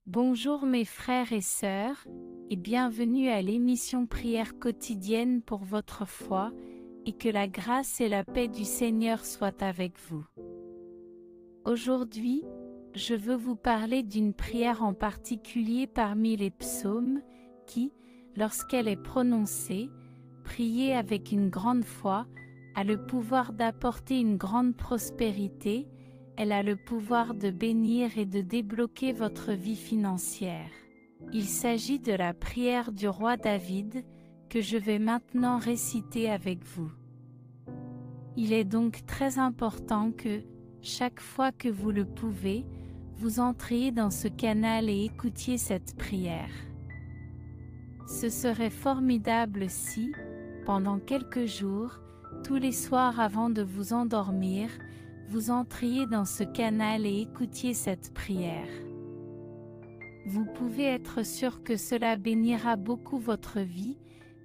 Bonjour mes frères et sœurs, et bienvenue à l'émission Prière quotidienne pour votre foi, et que la grâce et la paix du Seigneur soient avec vous. Aujourd'hui, je veux vous parler d'une prière en particulier parmi les psaumes, qui, lorsqu'elle est prononcée, priée avec une grande foi, a le pouvoir d'apporter une grande prospérité. Elle a le pouvoir de bénir et de débloquer votre vie financière. Il s'agit de la prière du roi David, que je vais maintenant réciter avec vous. Il est donc très important que, chaque fois que vous le pouvez, vous entriez dans ce canal et écoutiez cette prière. Ce serait formidable si, pendant quelques jours, tous les soirs avant de vous endormir, vous entriez dans ce canal et écoutiez cette prière. Vous pouvez être sûr que cela bénira beaucoup votre vie,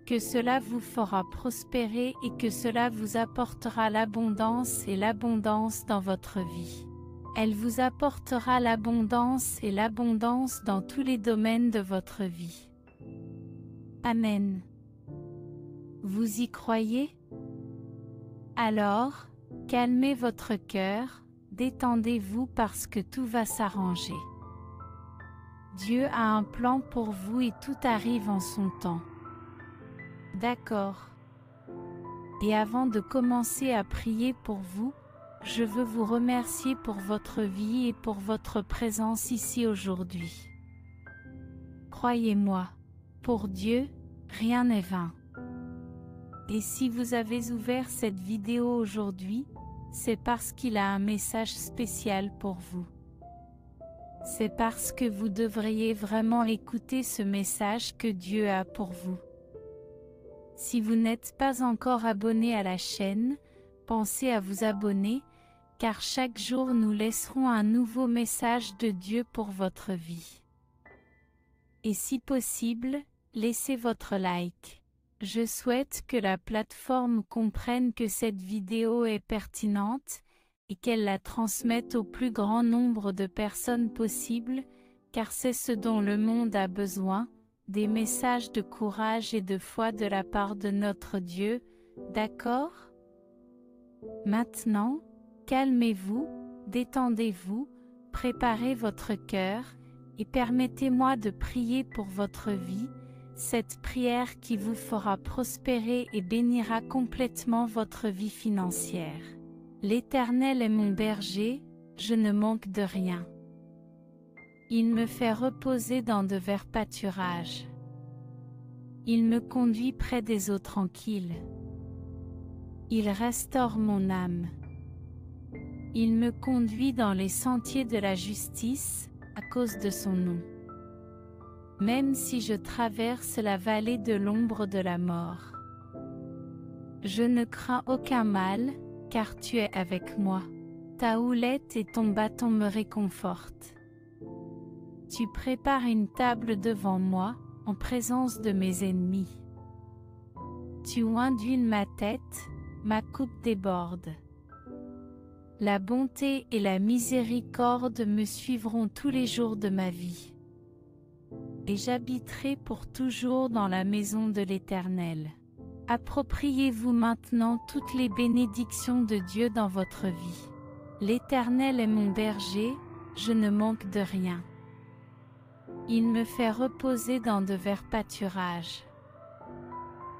que cela vous fera prospérer et que cela vous apportera l'abondance et l'abondance dans votre vie. Elle vous apportera l'abondance et l'abondance dans tous les domaines de votre vie. Amen. Vous y croyez? Alors, calmez votre cœur, détendez-vous parce que tout va s'arranger. Dieu a un plan pour vous et tout arrive en son temps. D'accord. Et avant de commencer à prier pour vous, je veux vous remercier pour votre vie et pour votre présence ici aujourd'hui. Croyez-moi, pour Dieu, rien n'est vain. Et si vous avez ouvert cette vidéo aujourd'hui, c'est parce qu'il a un message spécial pour vous. C'est parce que vous devriez vraiment écouter ce message que Dieu a pour vous. Si vous n'êtes pas encore abonné à la chaîne, pensez à vous abonner, car chaque jour nous laisserons un nouveau message de Dieu pour votre vie. Et si possible, laissez votre like. Je souhaite que la plateforme comprenne que cette vidéo est pertinente et qu'elle la transmette au plus grand nombre de personnes possible, car c'est ce dont le monde a besoin, des messages de courage et de foi de la part de notre Dieu, d'accord? Maintenant, calmez-vous, détendez-vous, préparez votre cœur, et permettez-moi de prier pour votre vie, cette prière qui vous fera prospérer et bénira complètement votre vie financière. L'Éternel est mon berger, je ne manque de rien. Il me fait reposer dans de verts pâturages. Il me conduit près des eaux tranquilles. Il restaure mon âme. Il me conduit dans les sentiers de la justice, à cause de son nom. Même si je traverse la vallée de l'ombre de la mort, je ne crains aucun mal, car tu es avec moi. Ta houlette et ton bâton me réconfortent. Tu prépares une table devant moi, en présence de mes ennemis. Tu oins d'huile ma tête, ma coupe déborde. La bonté et la miséricorde me suivront tous les jours de ma vie. Et j'habiterai pour toujours dans la maison de l'Éternel. Appropriez-vous maintenant toutes les bénédictions de Dieu dans votre vie. L'Éternel est mon berger, je ne manque de rien. Il me fait reposer dans de verts pâturages.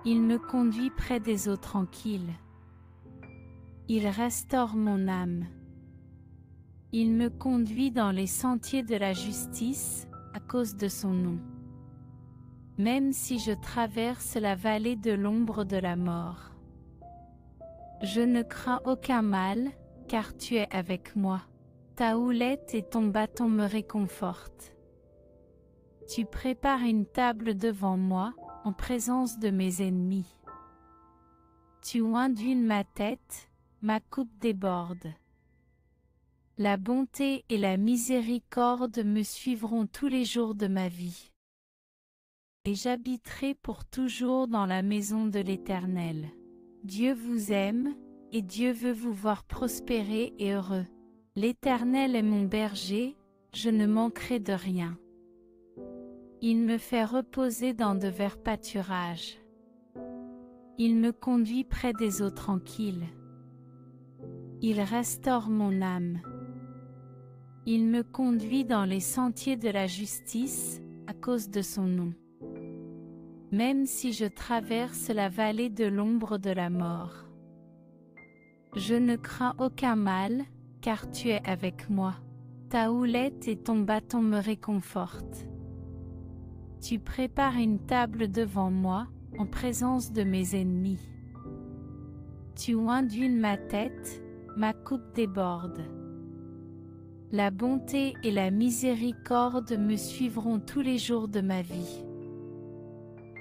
Il me conduit près des eaux tranquilles. Il restaure mon âme. Il me conduit dans les sentiers de la justice, à cause de son nom. Même si je traverse la vallée de l'ombre de la mort, je ne crains aucun mal, car tu es avec moi. Ta houlette et ton bâton me réconfortent. Tu prépares une table devant moi, en présence de mes ennemis. Tu oins d'huile ma tête, ma coupe déborde. La bonté et la miséricorde me suivront tous les jours de ma vie. Et j'habiterai pour toujours dans la maison de l'Éternel. Dieu vous aime, et Dieu veut vous voir prospérer et heureux. L'Éternel est mon berger, je ne manquerai de rien. Il me fait reposer dans de verts pâturages. Il me conduit près des eaux tranquilles. Il restaure mon âme. Il me conduit dans les sentiers de la justice, à cause de son nom. Même si je traverse la vallée de l'ombre de la mort, je ne crains aucun mal, car tu es avec moi. Ta houlette et ton bâton me réconfortent. Tu prépares une table devant moi, en présence de mes ennemis. Tu oins d'huile ma tête, ma coupe déborde. La bonté et la miséricorde me suivront tous les jours de ma vie.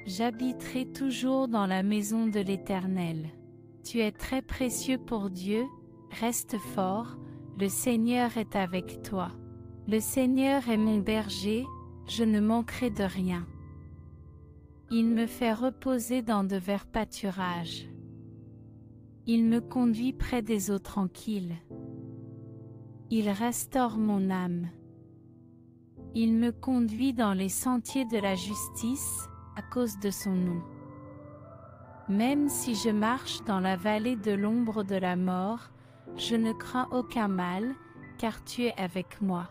J'habiterai toujours dans la maison de l'Éternel. Tu es très précieux pour Dieu, reste fort, le Seigneur est avec toi. Le Seigneur est mon berger, je ne manquerai de rien. Il me fait reposer dans de verts pâturages. Il me conduit près des eaux tranquilles. Il restaure mon âme. Il me conduit dans les sentiers de la justice, à cause de son nom. Même si je marche dans la vallée de l'ombre de la mort, je ne crains aucun mal, car tu es avec moi.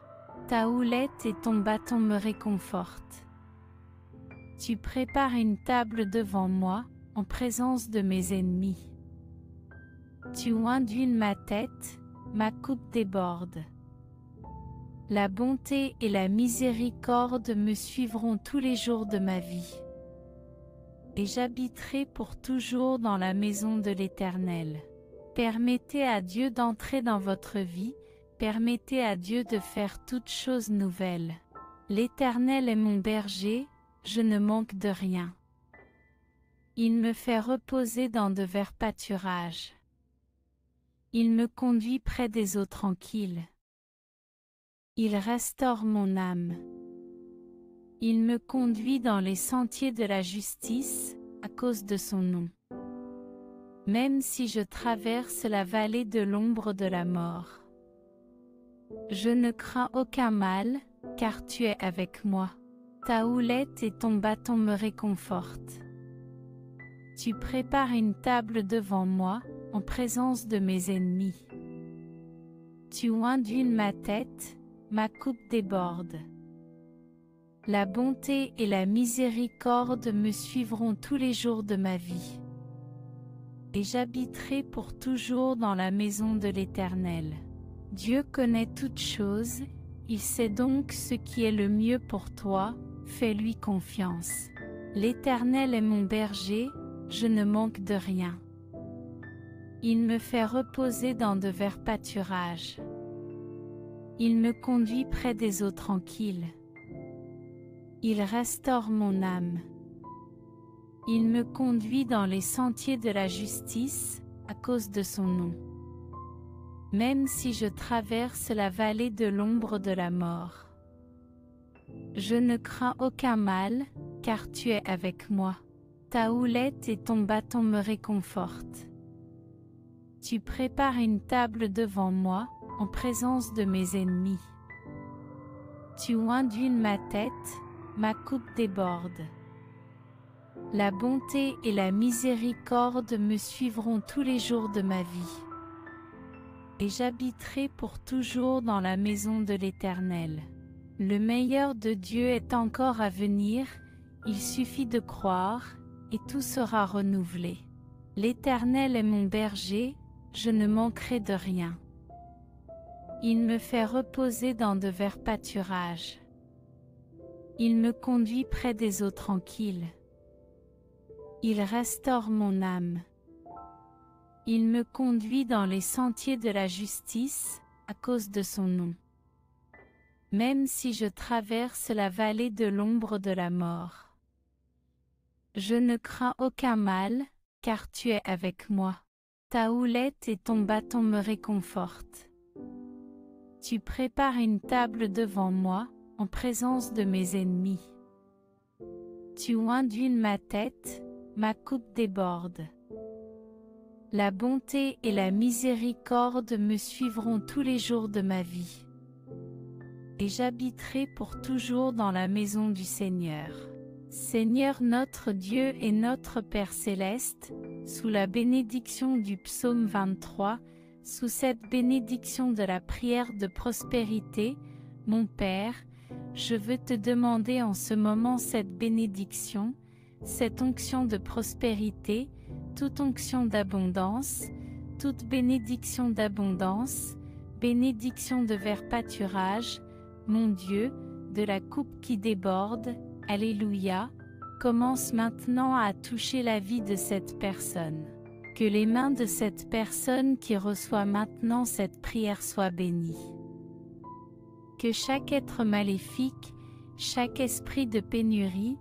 Ta houlette et ton bâton me réconfortent. Tu prépares une table devant moi, en présence de mes ennemis. Tu oins d'huile ma tête, ma coupe déborde. La bonté et la miséricorde me suivront tous les jours de ma vie. Et j'habiterai pour toujours dans la maison de l'Éternel. Permettez à Dieu d'entrer dans votre vie, permettez à Dieu de faire toutes choses nouvelles. L'Éternel est mon berger, je ne manque de rien. Il me fait reposer dans de verts pâturages. Il me conduit près des eaux tranquilles. Il restaure mon âme. Il me conduit dans les sentiers de la justice, à cause de son nom. Même si je traverse la vallée de l'ombre de la mort, je ne crains aucun mal, car tu es avec moi. Ta houlette et ton bâton me réconfortent. Tu prépares une table devant moi, en présence de mes ennemis. Tu oins d'huile ma tête, ma coupe déborde. La bonté et la miséricorde me suivront tous les jours de ma vie. Et j'habiterai pour toujours dans la maison de l'Éternel. Dieu connaît toutes choses, il sait donc ce qui est le mieux pour toi, fais-lui confiance. L'Éternel est mon berger, je ne manque de rien. Il me fait reposer dans de verts pâturages. Il me conduit près des eaux tranquilles. Il restaure mon âme. Il me conduit dans les sentiers de la justice, à cause de son nom. Même si je traverse la vallée de l'ombre de la mort, je ne crains aucun mal, car tu es avec moi. Ta houlette et ton bâton me réconfortent. Tu prépares une table devant moi, en présence de mes ennemis. Tu oins d'huile ma tête, ma coupe déborde. La bonté et la miséricorde me suivront tous les jours de ma vie. Et j'habiterai pour toujours dans la maison de l'Éternel. Le meilleur de Dieu est encore à venir, il suffit de croire, et tout sera renouvelé. L'Éternel est mon berger, je ne manquerai de rien. Il me fait reposer dans de verts pâturages. Il me conduit près des eaux tranquilles. Il restaure mon âme. Il me conduit dans les sentiers de la justice, à cause de son nom. Même si je traverse la vallée de l'ombre de la mort, je ne crains aucun mal, car tu es avec moi. Ta houlette et ton bâton me réconfortent. Tu prépares une table devant moi, en présence de mes ennemis. Tu oins d'huile ma tête, ma coupe déborde. La bonté et la miséricorde me suivront tous les jours de ma vie. et j'habiterai pour toujours dans la maison du Seigneur. Seigneur notre Dieu et notre Père céleste, sous la bénédiction du psaume 23, sous cette bénédiction de la prière de prospérité, mon Père, je veux te demander en ce moment cette bénédiction, cette onction de prospérité, toute onction d'abondance, toute bénédiction d'abondance, bénédiction de vers pâturage, mon Dieu, de la coupe qui déborde, Alléluia, commence maintenant à toucher la vie de cette personne. Que les mains de cette personne qui reçoit maintenant cette prière soient bénies. Que chaque être maléfique, chaque esprit de pénurie,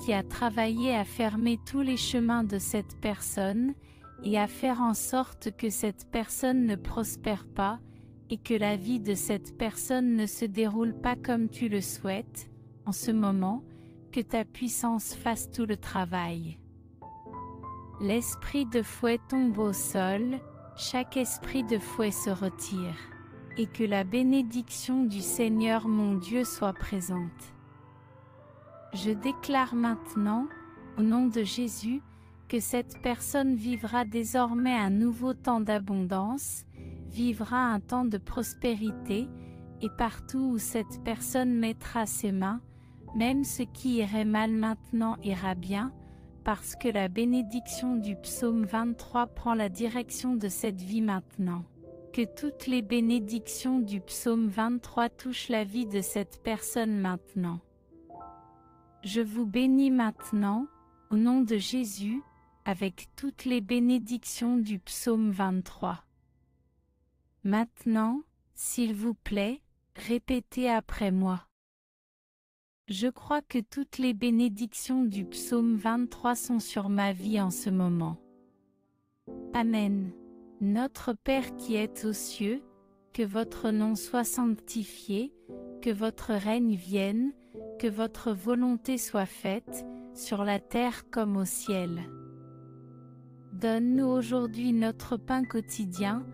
qui a travaillé à fermer tous les chemins de cette personne, et à faire en sorte que cette personne ne prospère pas, et que la vie de cette personne ne se déroule pas comme tu le souhaites, en ce moment, que ta puissance fasse tout le travail. L'esprit de fouet tombe au sol, chaque esprit de fouet se retire, et que la bénédiction du Seigneur mon Dieu soit présente. Je déclare maintenant, au nom de Jésus, que cette personne vivra désormais un nouveau temps d'abondance, vivra un temps de prospérité, et partout où cette personne mettra ses mains, même ce qui irait mal maintenant ira bien, parce que la bénédiction du psaume 23 prend la direction de cette vie maintenant. Que toutes les bénédictions du psaume 23 touchent la vie de cette personne maintenant. Je vous bénis maintenant, au nom de Jésus, avec toutes les bénédictions du psaume 23. Maintenant, s'il vous plaît, répétez après moi. Je crois que toutes les bénédictions du psaume 23 sont sur ma vie en ce moment. Amen. Notre Père qui es aux cieux, que votre nom soit sanctifié, que votre règne vienne, que votre volonté soit faite, sur la terre comme au ciel. Donne-nous aujourd'hui notre pain quotidien,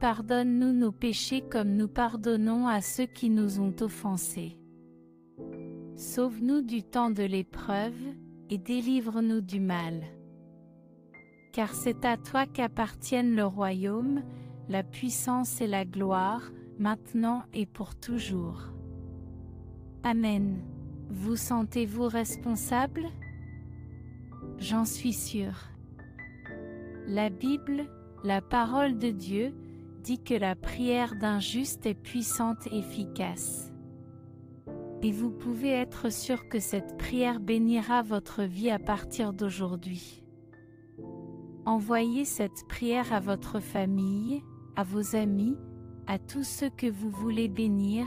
pardonne-nous nos péchés comme nous pardonnons à ceux qui nous ont offensés. Sauve-nous du temps de l'épreuve, et délivre-nous du mal. Car c'est à toi qu'appartiennent le royaume, la puissance et la gloire, maintenant et pour toujours. Amen. Vous sentez-vous responsable? J'en suis sûre. La Bible, la parole de Dieu, dit que la prière d'un juste est puissante et efficace. Et vous pouvez être sûr que cette prière bénira votre vie à partir d'aujourd'hui. Envoyez cette prière à votre famille, à vos amis, à tous ceux que vous voulez bénir,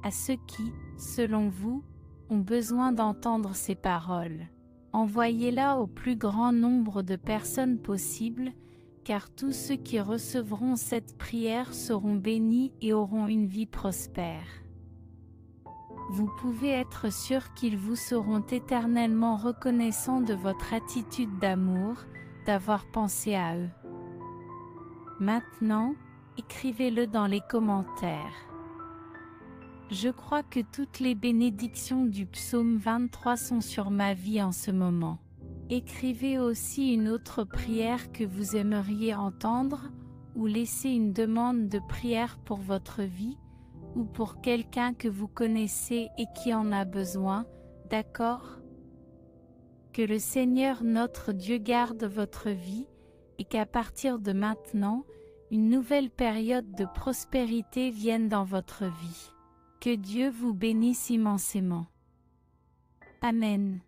à ceux qui, selon vous, ont besoin d'entendre ces paroles. Envoyez-la au plus grand nombre de personnes possible, car tous ceux qui recevront cette prière seront bénis et auront une vie prospère. Vous pouvez être sûr qu'ils vous seront éternellement reconnaissants de votre attitude d'amour, d'avoir pensé à eux. Maintenant, écrivez-le dans les commentaires. Je crois que toutes les bénédictions du psaume 23 sont sur ma vie en ce moment. Écrivez aussi une autre prière que vous aimeriez entendre, ou laissez une demande de prière pour votre vie, ou pour quelqu'un que vous connaissez et qui en a besoin, d'accord? Que le Seigneur notre Dieu garde votre vie, et qu'à partir de maintenant, une nouvelle période de prospérité vienne dans votre vie. Que Dieu vous bénisse immensément. Amen.